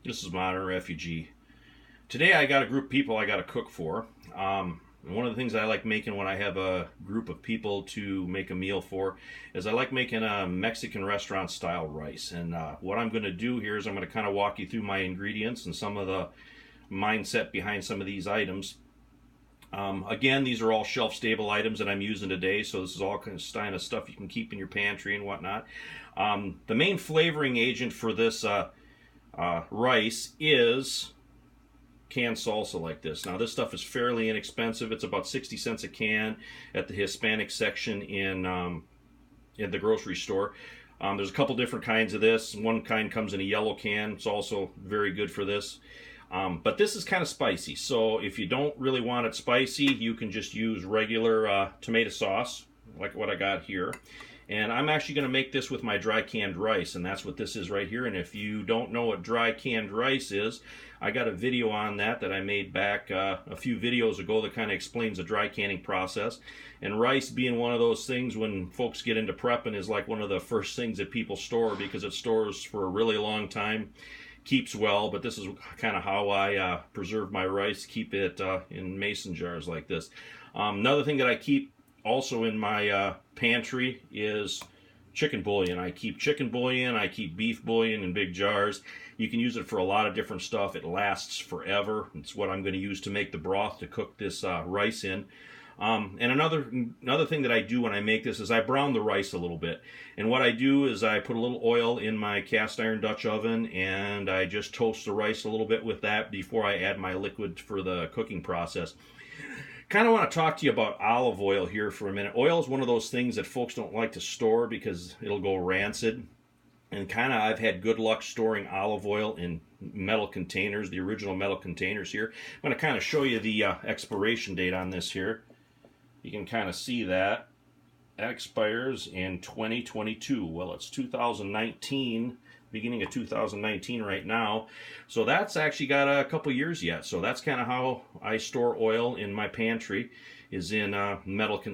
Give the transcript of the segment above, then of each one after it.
This is Modern Refugee. Today I got a group of people I got to cook for. One of the things I like making when I have a group of people to make a meal for is I like making a Mexican restaurant style rice. And what I'm going to do here is I'm going to kind of walk you through my ingredients and some of the mindset behind some of these items. Again, these are all shelf stable items that I'm using today, so this is all kind of stuff you can keep in your pantry and whatnot. The main flavoring agent for this rice is canned salsa like this. Now this stuff is fairly inexpensive. It's about 60 cents a can at the Hispanic section in the grocery store. There's a couple different kinds of this. One kind comes in a yellow can. It's also very good for this. But this is kind of spicy, so if you don't really want it spicy, you can just use regular tomato sauce, like what I got here. And I'm actually going to make this with my dry canned rice, and that's what this is right here. And if you don't know what dry canned rice is, I got a video on that I made back a few videos ago that kind of explains the dry canning process. And rice being one of those things when folks get into prepping is like one of the first things that people store because it stores for a really long time. Keeps well, but this is kind of how I preserve my rice, keep it in mason jars like this. Another thing that I keep also in my pantry is chicken bouillon. I keep chicken bouillon, I keep beef bouillon in big jars. You can use it for a lot of different stuff. It lasts forever. It's what I'm going to use to make the broth to cook this rice in. And another thing that I do when I make this is I brown the rice a little bit. And what I do is I put a little oil in my cast iron Dutch oven and I just toast the rice a little bit with that before I add my liquid for the cooking process. Kind of want to talk to you about olive oil here for a minute. Oil is one of those things that folks don't like to store because it'll go rancid. And kind of I've had good luck storing olive oil in metal containers, the original metal containers here. I'm going to kind of show you the expiration date on this here. You can kind of see that expires in 2022. Well, it's 2019, beginning of 2019 right now. So that's actually got a couple years yet. So that's kind of how I store oil in my pantry, is in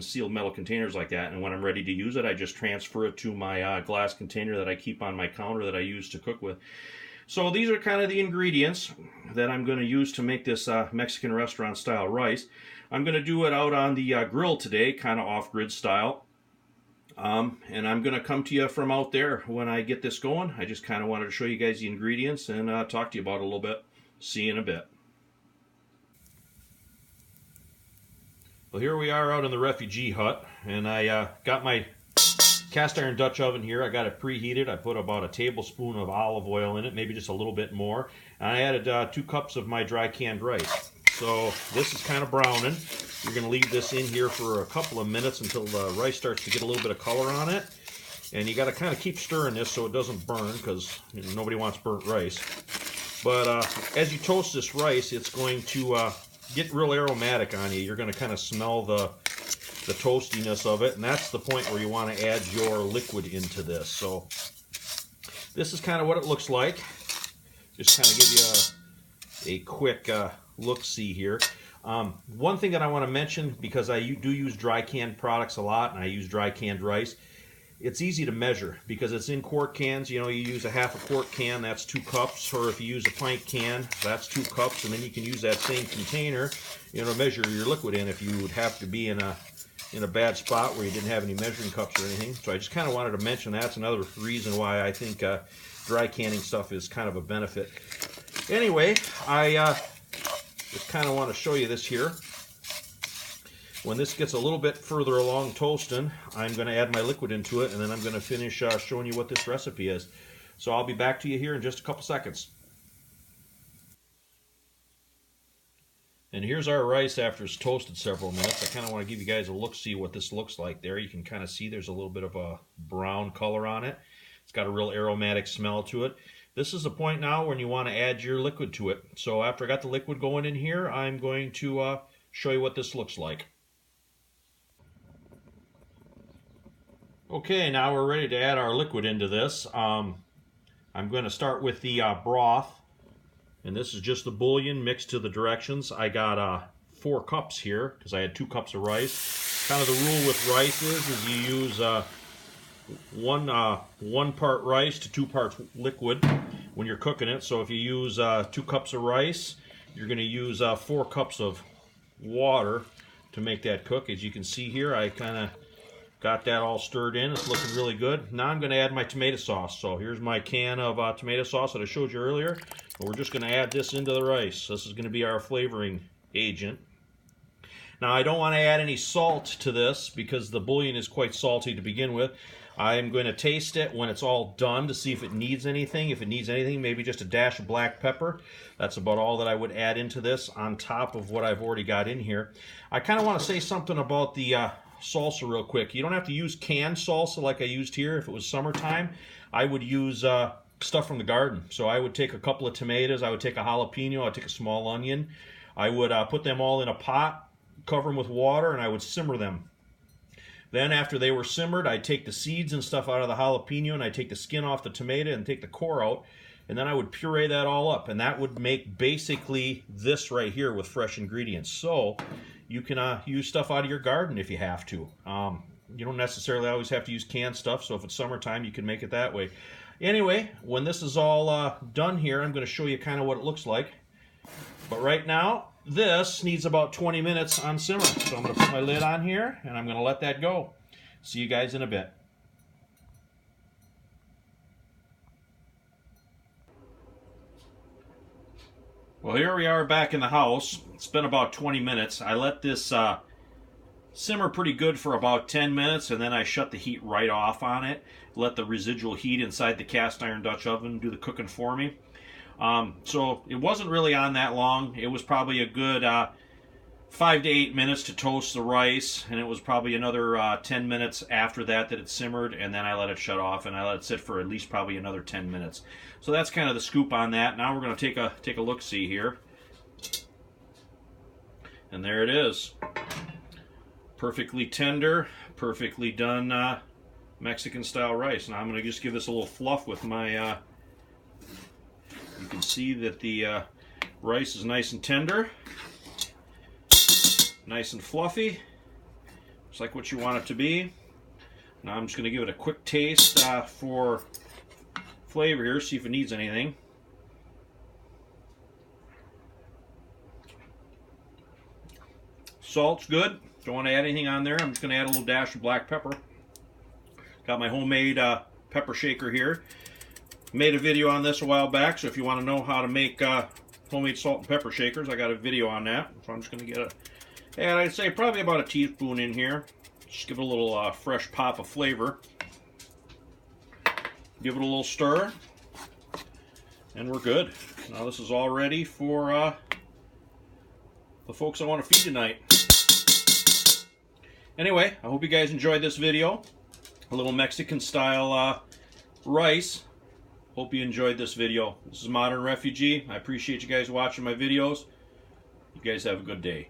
sealed metal containers like that. And when I'm ready to use it, I just transfer it to my glass container that I keep on my counter that I use to cook with. So these are kind of the ingredients that I'm going to use to make this Mexican restaurant style rice. I'm going to do it out on the grill today, kind of off-grid style. And I'm going to come to you from out there when I get this going. I just kind of wanted to show you guys the ingredients and talk to you about it a little bit. See you in a bit. Well, here we are out in the refugee hut, and I got my cast iron Dutch oven here. I got it preheated. I put about a tablespoon of olive oil in it, maybe just a little bit more. And I added 2 cups of my dry canned rice. So this is kind of browning. You're going to leave this in here for a couple of minutes until the rice starts to get a little bit of color on it. And you got to kind of keep stirring this so it doesn't burn, because nobody wants burnt rice. But as you toast this rice, it's going to get real aromatic on you. You're going to kind of smell the toastiness of it, and that's the point where you want to add your liquid into this. So this is kind of what it looks like. Just kind of give you a quick look-see here. One thing that I want to mention, because I do use dry canned products a lot, and I use dry canned rice, it's easy to measure because it's in quart cans. You know, you use a half a quart can, that's 2 cups, or if you use a pint can, that's 2 cups, and then you can use that same container, you know, to measure your liquid in if you would have to be in a bad spot where you didn't have any measuring cups or anything. So I just kind of wanted to mention that's another reason why I think dry canning stuff is kind of a benefit. Anyway, I just kind of want to show you this here. When this gets a little bit further along toasting, I'm going to add my liquid into it, and then I'm going to finish showing you what this recipe is. So I'll be back to you here in just a couple seconds. And here's our rice after it's toasted several minutes. I kind of want to give you guys a look-see what this looks like there. You can kind of see there's a little bit of a brown color on it. It's got a real aromatic smell to it. This is the point now when you want to add your liquid to it. So after I got the liquid going in here, I'm going to show you what this looks like. Okay, now we're ready to add our liquid into this. I'm going to start with the broth, and this is just the bouillon mixed to the directions. I got 4 cups here because I had 2 cups of rice. Kind of the rule with rice is you use one part rice to 2 parts liquid. when you're cooking it. So if you use 2 cups of rice, you're going to use 4 cups of water to make that cook. As you can see here, I kind of got that all stirred in. It's looking really good. Now I'm going to add my tomato sauce. So here's my can of tomato sauce that I showed you earlier. But we're just going to add this into the rice. This is going to be our flavoring agent. Now I don't want to add any salt to this because the bouillon is quite salty to begin with. I'm going to taste it when it's all done to see if it needs anything. If it needs anything, maybe just a dash of black pepper. That's about all that I would add into this on top of what I've already got in here. I kind of want to say something about the salsa real quick. You don't have to use canned salsa like I used here. If it was summertime, I would use stuff from the garden. So I would take a couple of tomatoes, I would take a jalapeno, I'd take a small onion. I would put them all in a pot, cover them with water, and I would simmer them. Then after they were simmered, I'd take the seeds and stuff out of the jalapeno, and I'd take the skin off the tomato and take the core out, and then I would puree that all up, and that would make basically this right here with fresh ingredients. So you can use stuff out of your garden if you have to. You don't necessarily always have to use canned stuff, so if it's summertime, you can make it that way. Anyway, when this is all done here, I'm going to show you kind of what it looks like. But right now, this needs about 20 minutes on simmer. So I'm going to put my lid on here, and I'm going to let that go. See you guys in a bit. Well, here we are back in the house. It's been about 20 minutes. I let this simmer pretty good for about 10 minutes, and then I shut the heat right off on it. Let the residual heat inside the cast iron Dutch oven do the cooking for me. So it wasn't really on that long. It was probably a good 5 to 8 minutes to toast the rice, and it was probably another 10 minutes after that it simmered, and then I let it shut off, and I let it sit for at least probably another 10 minutes. So that's kind of the scoop on that. Now we're going to take a look-see here. And there it is. Perfectly tender, perfectly done Mexican-style rice. Now I'm going to just give this a little fluff with my... You can see that the rice is nice and tender, nice and fluffy, just like what you want it to be. Now I'm just going to give it a quick taste for flavor here, see if it needs anything. Salt's good. Don't want to add anything on there. I'm just going to add a little dash of black pepper. Got my homemade pepper shaker here. Made a video on this a while back, so if you want to know how to make homemade salt and pepper shakers, I got a video on that. So I'm just going to get and I'd say probably about a teaspoon in here. Just give it a little fresh pop of flavor. Give it a little stir, and we're good. Now this is all ready for the folks I want to feed tonight. Anyway, I hope you guys enjoyed this video. A little Mexican style rice. Hope you enjoyed this video. This is Modern Refugee. I appreciate you guys watching my videos. You guys have a good day.